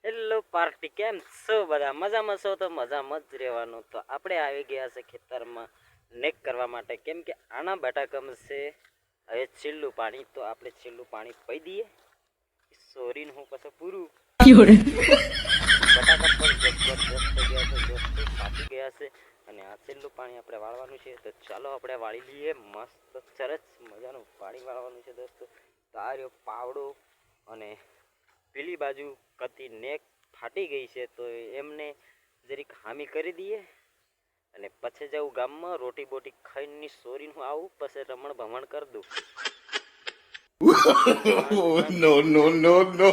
Hello party, કેમ છો બધા? મજામાં છો તો મજામાં જ રહેવાનું. તો આપણે આવી ગયા છે ખેતરમાં નેક કરવા માટે, કેમ કે આના બટાકમ છે હવે છેલ્લું પાણી. તો આપણે છેલ્લું પાણી પી દઈએ. સોરીને હું પછી પૂરું બટાકા પણ જબરજસ્ત થઈ ગયા છે દોસ્તો, પાકી ગયા છે. અને આ છેલ્લું પાણી આપણે વાળવાનું છે. તો ચાલો આપણે વાળી લઈએ. મસ્ત સરસ મજાનું પાણી વાળવાનું છે દોસ્તો. તો આ રહ્યો પાવડો. અને પેલી બાજુ કતી નેક ફાટી ગઈ છે, તો એમને જરીક હામી કરી દઈએ. અને પછી જાઉં ગામમાં, રોટી બોટી ખાઈને સોરીને હું આવું, પછી રમણ ભમણ કરી દઉં. નો નો નો નો.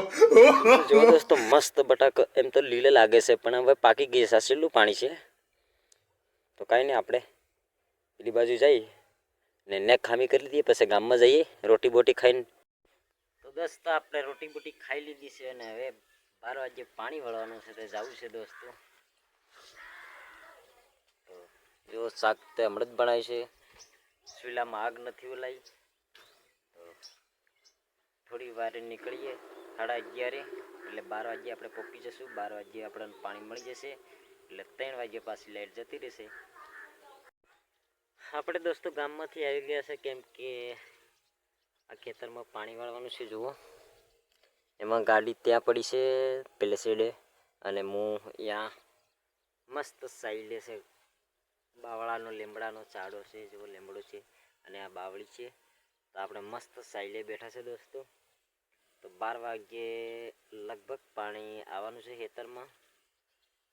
જો દોસ્તો મસ્ત બટાકા એમ તો લીલે લાગે છે, પણ હવે પાકી ગઈ છે. છેલ્લું પાણી છે. તો કાંઈ નહીં, આપણે પેલી બાજુ જઈ ને નેક ખામી કરી દઈએ, પછી ગામમાં જઈએ રોટી બોટી ખાઈને. તો દોસ્તો આપણે રોટી બોટી ખાઈ લીધી છે અને હવે 12 વાગે પાણી વળવાનું છે. તો જવું છે દોસ્તો. તો જો શાક તે હમણાં જ બનાવી છે, ચૂલામાં આગ નથી ઓલાઈ. તો થોડી વાર નીકળીએ 11:30, એટલે 12 વાગે આપણે પહોંચી જશું. 12 વાગે આપણને પાણી મળી જશે, એટલે 3 વાગે પાછી લાઈટ જતી રહેશે. આપણે દોસ્તો ગામમાંથી આવી ગયા છે, કેમ કે આ ખેતરમાં પાણી વાળવાનું છે. જુઓ, એમાં ગાડી ત્યાં પડી છે પેલે સાઈડે, અને હું અહીંયા મસ્ત સાઈડે છે. બાવળાનો લીમડાનો ઝાડો છે, જેવો લીમડો છે, અને આ બાવળી છે. તો આપણે મસ્ત સાઈડે બેઠા છે દોસ્તો. તો 12 વાગ્યે લગભગ પાણી આવવાનું છે ખેતરમાં.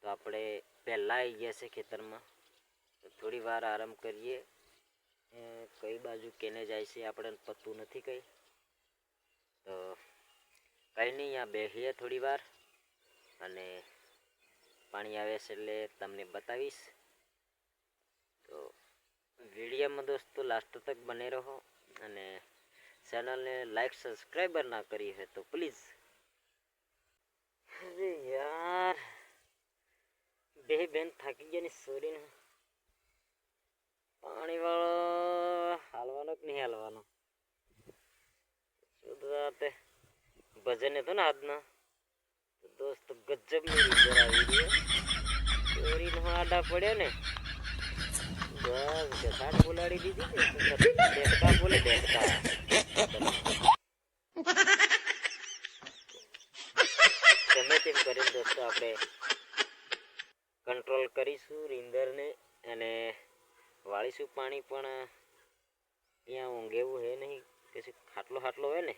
તો આપણે પહેલાં આવી ગયા છે ખેતરમાં. તો થોડી વાર આરામ કરીએ. કઈ બાજુ કેને જાય છે આપણને પતું નથી કંઈ. તો કંઈ નહીં, અહીંયા બેસીએ થોડી વાર, અને પાણી આવે છે એટલે તમને બતાવીશ. તો વિડીયોમાં દોસ્તો લાસ્ટ તક બને રહો, અને ચેનલને લાઈક સબસ્ક્રાઈબર ના કરી હોય તો પ્લીઝ. અરે યાર, બે બેન થાકી ગયા ને સોરીને. પાણી વાળો હાલવાનો કે નહીં હાલવાનો? શુદ્ધ ભજન હતો ને આજના, તો દોસ્તો ગજબ ની રીંદર આવી રહી. ચોરીને આડા પડ્યા ને, બસ ઘસાટ બોલાડી દીધી ને. ડેટકા બોલે, ડેટકા. ગમે તેમ કરીને દોસ્તો આપણે કંટ્રોલ કરીશું રીંદરને, અને વાળીશું પાણી. પણ અહીંયા ઊંઘ એવું હે નહીં, પછી ખાટલો ખાટલો હોય ને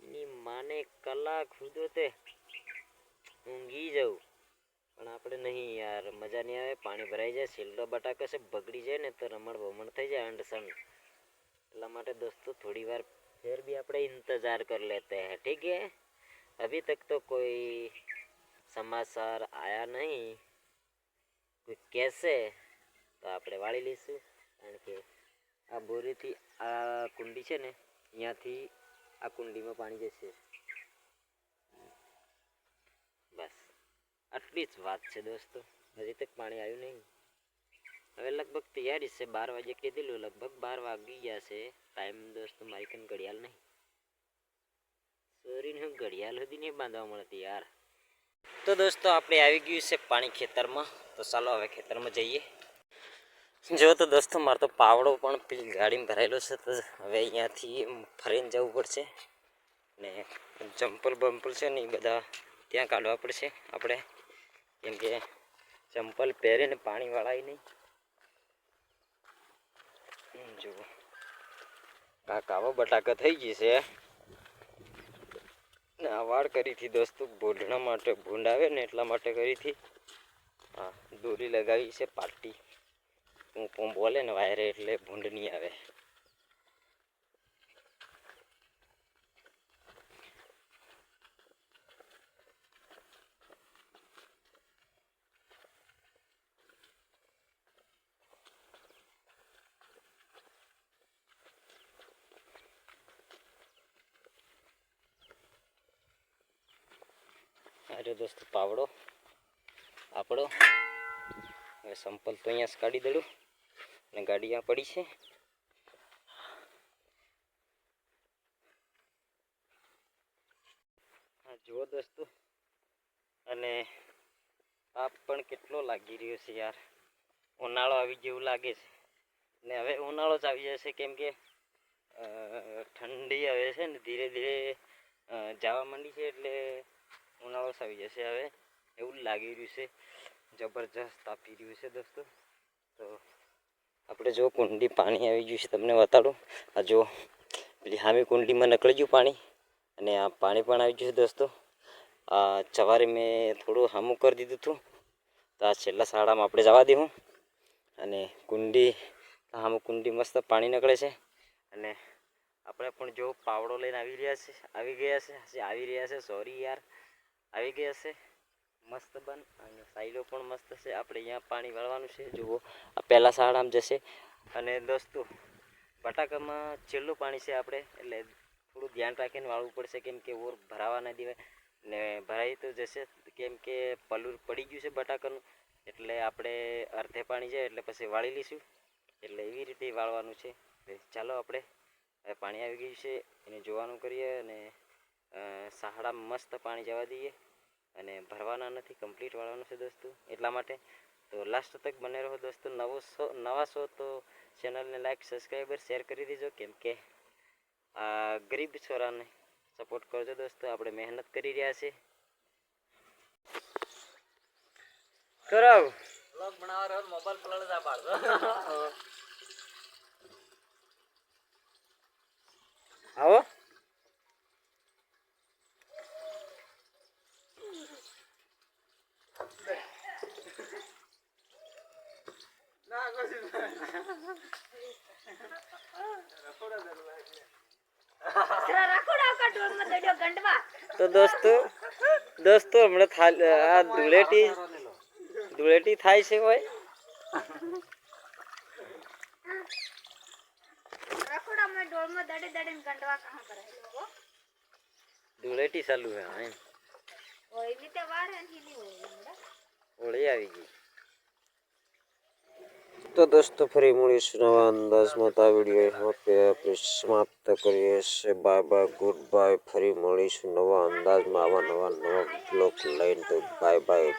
એની માને કલાક સુધી તે ઊંઘી જવું. પણ આપણે નહીં યાર, મજા નહીં આવે. પાણી ભરાઈ જાય, છેલ્લો બટાકા છે બગડી જાય ને તો રમણ ભમણ થઈ જાય અંડ સંગ. એટલા માટે દોસ્તો થોડી વાર फिर भी આપણે इंतजार कर लेते हैं, ठीक है? अभी तक तो कोई समाचार आया नहीं कोई कैसे. તો આપણે વાળી લઈશું, કારણ કે આ બોરીથી આ કુંડી છે ને, અહીંયાથી આ કુંડીમાં પાણી જશે. બસ આટલી જ વાત છે દોસ્તો. હજી તક પાણી આવ્યું નહીં. હવે લગભગ તૈયારી છે. 12 વાગે કીધેલું, લગભગ 12 વાગી ગયા છે. ટાઈમ દોસ્તો મારી કન ઘડિયાળ નહીં, સોરીને હું ઘડિયાળ સુધી નહીં બાંધવા મળતી યાર. તો દોસ્તો આપણે આવી ગયું છે પાણી ખેતરમાં. તો ચાલો હવે ખેતરમાં જઈએ. જો તો દોસ્તો મારે તો પાવડો પણ પેલી ગાડીમાં ભરાયેલો છે. તો હવે અહીંયાથી ફરીને જવું પડશે, ને ચંપલ બંપલ છે ને એ બધા ત્યાં કાઢવા પડશે આપણે, કેમ કે ચંપલ પહેરીને પાણી વાળાય નહીં. જુઓ, કાકાવો બટાકા થઈ ગઈ છે. ને આ વાળ કરી હતી દોસ્તો ભૂંડણા માટે, ભૂંડ આવે ને એટલા માટે કરી હતી. હા, દોરી લગાવી છે પાર્ટી. હું બોલે ને વાયરે એટલે ભૂંડ નહીં આવે. અરે દોસ્તો પાવડો આપણો. હવે સંપલ તો અહીંયા જ કાઢી દઉં, અને ગાડી અહીંયા પડી છે. હા જુઓ દોસ્તો, અને તાપ પણ કેટલો લાગી રહ્યો છે યાર. ઉનાળો આવી જેવું લાગે છે ને હવે ઉનાળો જ આવી જશે કેમ કે ઠંડી આવે છે ને ધીરે ધીરે જવા માંડી છે એટલે ઉનાળો જ આવી જશે હવે એવું લાગી રહ્યું છે. જબરજસ્ત તાપી રહ્યું છે દોસ્તો. તો આપણે જો કુંડી પાણી આવી ગયું છે તમને બતાડું. આ જો પેલી હામી કુંડીમાં નકળી ગયું પાણી અને આ પાણી પણ આવી ગયું છે દોસ્તો. આ સવારે મેં થોડું હામું કરી દીધું હતું તો આ છેલ્લા શાળામાં આપણે જવા દઉં અને કુંડી હામું કુંડી મસ્ત પાણી નીકળે છે અને આપણે પણ જો પાવડો લઈને આવી રહ્યા છે સોરી યાર આવી ગયા છે મસ્ત બન અને સાઈલો પણ મસ્ત છે. આપણે અહીંયા પાણી વાળવાનું છે જુઓ આ પહેલાં શાળામાં જશે. અને દોસ્તો બટાકામાં છેલ્લું પાણી છે આપણે એટલે થોડું ધ્યાન રાખીને વાળવું પડશે કેમ કે ઓર ભરાવા ના દેવાય ને ભરાઈ તો જશે કેમ કે પલુર પડી ગયું છે બટાકાનું એટલે આપણે અડધે પાણી જાય એટલે પછી વાળી લઈશું એટલે એવી રીતે વાળવાનું છે. ચાલો આપણે પાણી આવી ગયું છે એને જોવાનું કરીએ અને શાળામાં મસ્ત પાણી જવા દઈએ અને ભરવાના નથી કમ્પ્લીટ વાળવાનું છે દોસ્તો. એટલા માટે તો લાસ્ટ તક બને રહો દોસ્તો. નવા શો તો ચેનલને લાઈક સબસ્ક્રાઈબર શેર કરી દેજો કેમ કે આ ગરીબ છોરાને સપોર્ટ કરજો દોસ્તો. આપણે મહેનત કરી રહ્યા છીએ. કરાવ વ્લોગ બનાવવા રહ્યો મોબાઈલ પલળ જા પાડતો. આવો તો દોસ્તો હમણાં આ ધૂળેટી થાય છે હોય ધૂળેટી ચાલુ હે હોળી આવી ગઈ. તો દોસ્તો ફરી મળીશું નવા અંદાજમાં. તો આ વિડીયો આપણે સમાપ્ત કરીએ છીએ. Bye bye good bye. ફરી મળીશું નવા અંદાજમાં આવા નવા બ્લોગ લઈને. તો બાય બાય.